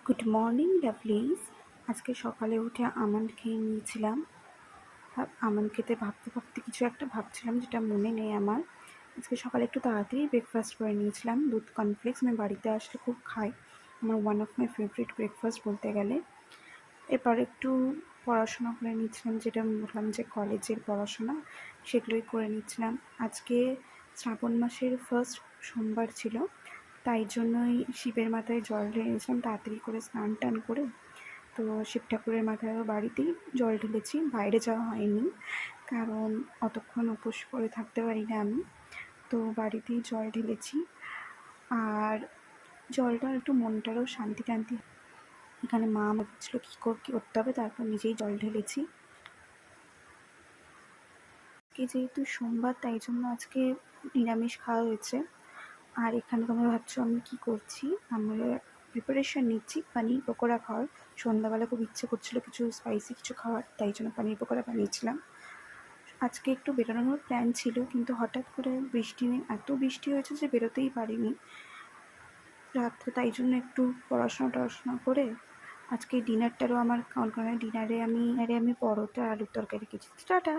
Good morning লাভলিজ। আজকে সকালে উঠে আমন্ড খেয়ে নিয়েছিলাম। আমন্ড খেতে ভাবতে ভাবতে কিছু একটা ভাবছিলাম যেটা মনে নেই আমার। আজকে সকালে একটু তাড়াতাড়ি ব্রেকফাস্ট করে নিয়েছিলাম। দুধ কর্নফ্লেক্স আমি বাড়িতে আসলে খুব খাই, আমার one of my favourite breakfast বলতে গেলে। এরপর একটু পড়াশোনা করে নিচ্ছিলাম, যেটা আমি বললাম যে কলেজের পড়াশোনা, সেগুলোই করে নিচ্ছিলাম। আজকে শ্রাবণ মাসের ফার্স্ট সোমবার ছিল, তাই জন্যই শিবের মাথায় জল ঢেলে নিয়েছিলাম তাড়াতাড়ি করে স্নান টান করে। তো শিব ঠাকুরের মাথায় বাড়িতেই জল ঢেলেছি, বাইরে যাওয়া হয়নি, কারণ অতক্ষণ উপোস করে থাকতে পারি না আমি। তো বাড়িতেই জল ঢেলেছি, আর জলটা একটু মনটারও শান্তি টান্তি। এখানে মা বলছিল কী করতে হবে, তারপর নিজেই জল ঢেলেছি। আজকে যেহেতু সোমবার, তাই জন্য আজকে নিরামিষ খাওয়া হয়েছে। আর এখানে তোমরা ভাবছো আমি কি করছি, আমরা প্রিপারেশান নিচ্ছি পানির পকোড়া খাওয়ার। সন্ধ্যাবেলা খুব ইচ্ছে করছিলো কিছু স্পাইসি কিছু খাওয়ার, তাই জন্য পানির পকোড়া বানিয়েছিলাম। আজকে একটু বেরোনোর প্ল্যান ছিল, কিন্তু হঠাৎ করে এত বৃষ্টি হয়েছে যে বেরোতেই পারিনি রাত্রে। তাই জন্য একটু পড়াশোনা করে আজকে ডিনারটারও আমার কারণ ডিনারে আমি পরোটা আলুর তরকারি খেয়েছি। টাটা।